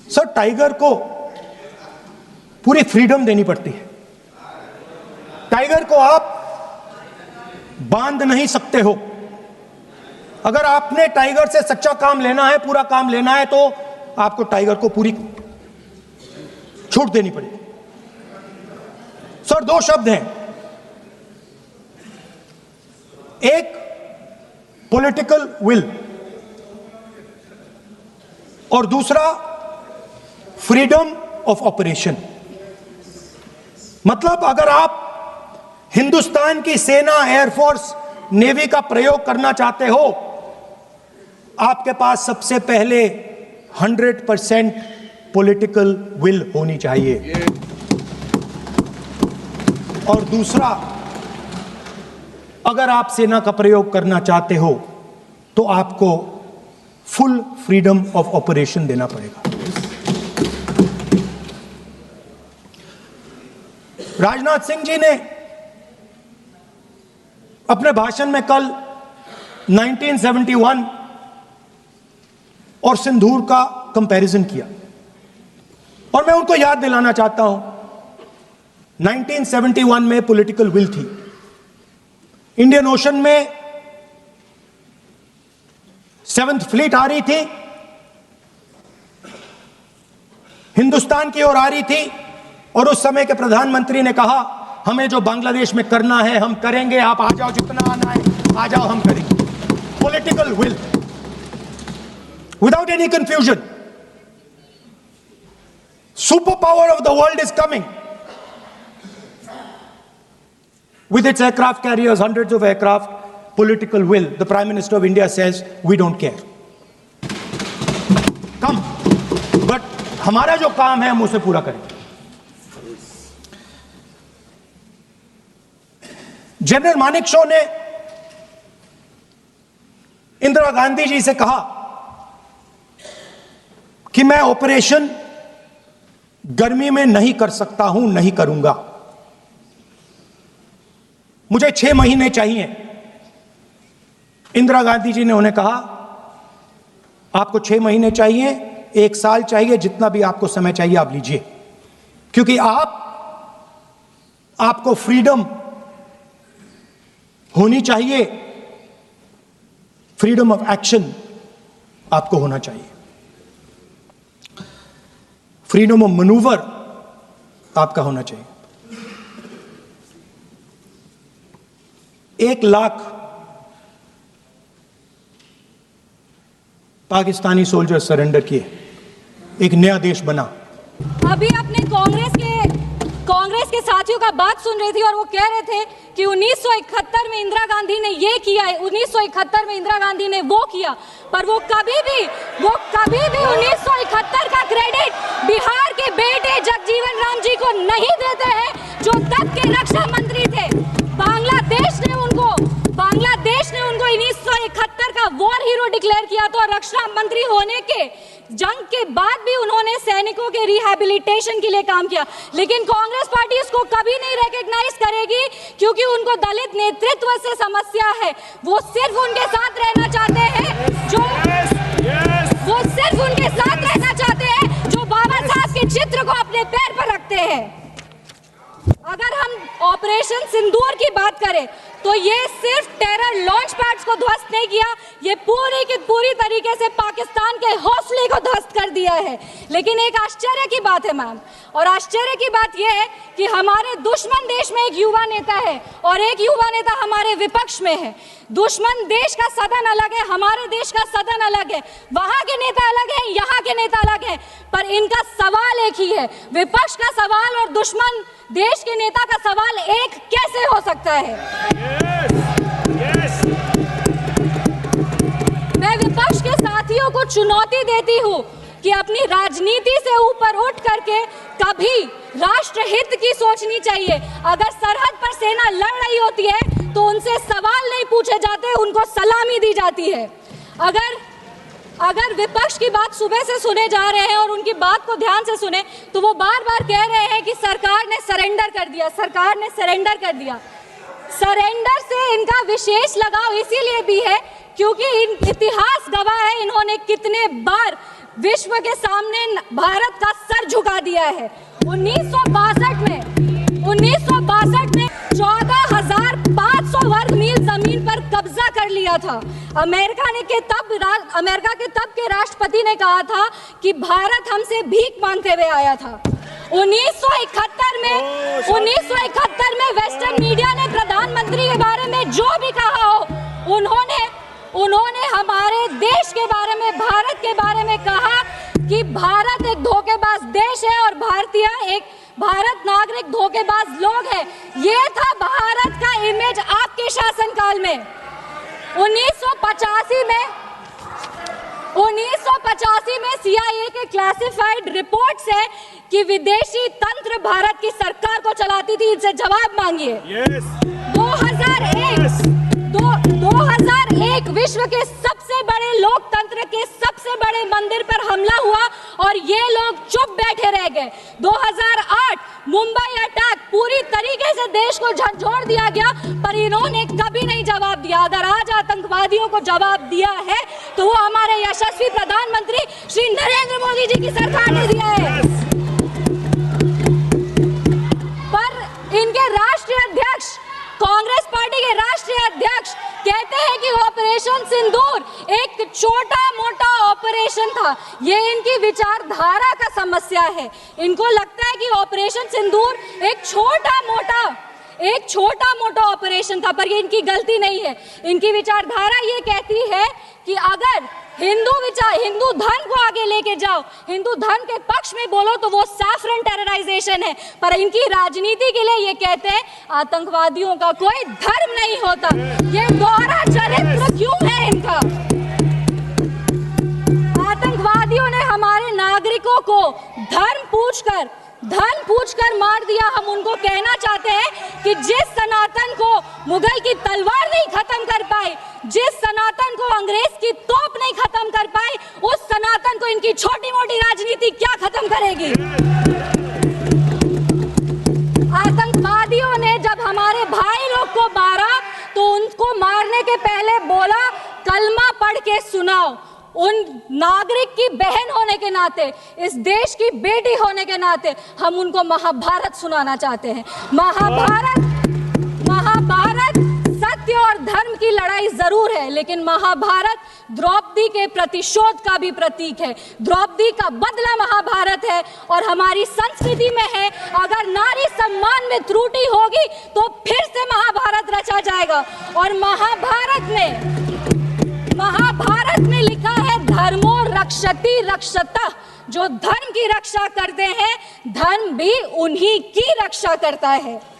Sir, tiger को पूरी freedom देनी पड़ती है। टाइगर को आप बांध नहीं सकते हो। अगर आपने टाइगर से सच्चा काम लेना है, पूरा काम लेना है, तो आपको टाइगर को पूरी छूट देनी पड़ेगी। सर, दो शब्द हैं, एक पॉलिटिकल विल और दूसरा फ्रीडम ऑफ ऑपरेशन। मतलब अगर आप हिंदुस्तान की सेना, एयरफोर्स, नेवी का प्रयोग करना चाहते हो, आपके पास सबसे पहले 100% पॉलिटिकल विल होनी चाहिए, और दूसरा, अगर आप सेना का प्रयोग करना चाहते हो तो आपको फुल फ्रीडम ऑफ ऑपरेशन देना पड़ेगा। राजनाथ सिंह जी ने अपने भाषण में कल 1971 और सिंदूर का कंपैरिजन किया, और मैं उनको याद दिलाना चाहता हूं, 1971 में पॉलिटिकल विल थी। इंडियन ओशन में 7th फ्लीट आ रही थी, हिंदुस्तान की ओर आ रही थी, और उस समय के प्रधानमंत्री ने कहा, हमें जो बांग्लादेश में करना है हम करेंगे, आप आ जाओ, जितना आना है आ जाओ, हम करेंगे। Political will, without any confusion. Super power of the world is coming with its aircraft carriers, hundreds of aircraft. Political will, the Prime Minister of India says, we don't care, come, but हमारा जो काम है हम उसे पूरा करेंगे। General Manekshaw ने इंदिरा गांधी जी से कहा कि मैं ऑपरेशन गर्मी में नहीं कर सकता हूं, नहीं करूंगा, मुझे 6 महीने चाहिए। इंदिरा गांधी जी ने उन्हें कहा, आपको 6 महीने चाहिए, 1 साल चाहिए, जितना भी आपको समय चाहिए आप लीजिए, क्योंकि आपको फ्रीडम होनी चाहिए, फ्रीडम ऑफ एक्शन आपको होना चाहिए, फ्रीडम ऑफ मैनूवर आपका होना चाहिए। 1 लाख पाकिस्तानी सोल्जर सरेंडर किए, एक नया देश बना। अभी आपने कांग्रेस के साथियों का बात सुन रही थी, और वो कह रहे थे कि 1971 में इंदिरा गांधी ने ये किया है, 1971 में इंदिरा गांधी ने वो किया, पर वो कभी भी 1971 का क्रेडिट बिहार के बेटे जगजीवन राम जी को नहीं देते हैं, जो तब के रक्षा मंत्री थे। बांग्लादेश ने उनको 1971 का वॉर हीरो डिक्लेयर किया था, और रक्षा मंत्री होने के जंग के बाद भी उन्होंने सैनिकों के रिहैबिलिटेशन के लिए काम किया। लेकिन कांग्रेस पार्टी इसको कभी नहीं रिकॉग्नाइज करेगी, क्योंकि उनको दलित नेतृत्व से समस्या है। वो सिर्फ उनके साथ रहना चाहते हैं जो बाबा साहब के चित्र को अपने पैर पर रखते हैं। अगर हम ऑपरेशन सिंदूर की बात करें तो ये सिर्फ टेरर लॉन्च पैड्स को ध्वस्त नहीं किया, ये पूरी की पूरी तरीके से पाकिस्तान के हौसले को ध्वस्त कर दिया है। लेकिन एक आश्चर्य की बात है मैम, और आश्चर्य की बात यह है कि हमारे दुश्मन देश में एक युवा नेता है और एक युवा नेता हमारे विपक्ष में है। दुश्मन देश का सदन अलग है, हमारे देश का सदन अलग है, वहां के नेता अलग है, यहाँ के नेता अलग है, पर इनका सवाल एक ही है। विपक्ष का सवाल और दुश्मन देश के नेता का सवाल एक कैसे हो सकता है? मैं विपक्ष के साथियों को चुनौती देती हूँ कि अपनी राजनीति से ऊपर उठ करके कभी राष्ट्रहित की सोचनी चाहिए। अगर सरहद पर सेना लड़ रही होती है तो उनसे सवाल नहीं पूछे जाते, उनको सलामी दी जाती है। अगर विपक्ष की बात सुबह से सुने जा रहे हैं और उनकी बात को ध्यान से सुने तो वो बार बार कह रहे हैं कि सरकार ने सरेंडर कर दिया, सरकार ने सरेंडर कर दिया। सरेंडर से इनका विशेष लगाव इसीलिए भी है क्योंकि इतिहास गवाह है इन्होंने कितने बार विश्व के सामने भारत का सर झुका दिया है। 1962 में 14,500 वर्ग मील जमीन पर कब्जा कर लिया था। अमेरिका के तब के राष्ट्रपति ने कहा था कि भारत हमसे भीख मांगते हुए आया था। 1971 में वेस्टर्न मीडिया ने प्रधानमंत्री के बारे में जो भी कहा हो, उन्होंने हमारे देश के बारे में, भारत के बारे में कहा कि भारत एक धोखेबाज देश है और भारत नागरिक धोखेबाज लोग हैं। ये था भारत का इमेज आपके शासनकाल में। 1985 में CIA के क्लासिफाइड रिपोर्ट्स है कि विदेशी तंत्र भारत की सरकार को चलाती थी। इनसे जवाब मांगिए। 2001 विश्व के सबसे बड़े लोकतंत्र के सबसे बड़े मंदिर पर हमला हुआ और ये लोग चुप बैठे रह गए। 2008 मुंबई अटैक, पूरी तरीके से देश को झंझोड़ दिया गया, पर इन्होंने कभी नहीं जवाब दिया। अगर आज आतंकवादियों को जवाब दिया है तो वो हमारे यशस्वी प्रधानमंत्री श्री नरेंद्र मोदी जी की सरकार ने दिया है। पर इनके राष्ट्रीय अध्यक्ष, कांग्रेस पार्टी के राष्ट्रीय अध्यक्ष कहते हैं कि ऑपरेशन सिंदूर एक छोटा मोटा ऑपरेशन था। ये इनकी विचारधारा का समस्या है। इनको लगता है कि ऑपरेशन सिंदूर एक छोटा मोटा ऑपरेशन था, पर ये इनकी गलती नहीं है। इनकी विचारधारा ये कहती है कि अगर हिंदू धर्म को आगे लेके जाओ, हिंदू धर्म के पक्ष में बोलो तो वो सैफरन टेरराइजेशन है। पर इनकी राजनीति के लिए ये कहते हैं आतंकवादियों का कोई धर्म नहीं होता। ये दोहरा चरित्र क्यों है इनका? आतंकवादियों ने हमारे नागरिकों को धर्म पूछकर मार दिया। हम उनको कहना चाहते हैं कि जिस सनातन को मुगल की तलवार नहीं खत्म कर पाई, जिस सनातन को अंग्रेज की तोप नहीं खत्म कर पाई, उस सनातन को इनकी छोटी मोटी राजनीति क्या खत्म करेगी? आतंकवादियों ने जब हमारे भाई लोग को मारा तो उनको मारने के पहले बोला कलमा पढ़ के सुनाओ। उन नागरिक की बहन होने के नाते, इस देश की बेटी होने के नाते हम उनको महाभारत सुनाना चाहते हैं। महाभारत सत्य और धर्म की लड़ाई जरूर है, लेकिन महाभारत द्रौपदी के प्रतिशोध का भी प्रतीक है। द्रौपदी का बदला महाभारत है और हमारी संस्कृति में है। अगर नारी सम्मान में त्रुटि होगी तो फिर से महाभारत रचा जाएगा। और महाभारत में लिखा है धर्मो रक्षति रक्षतः। जो धर्म की रक्षा करते हैं, धर्म भी उन्हीं की रक्षा करता है।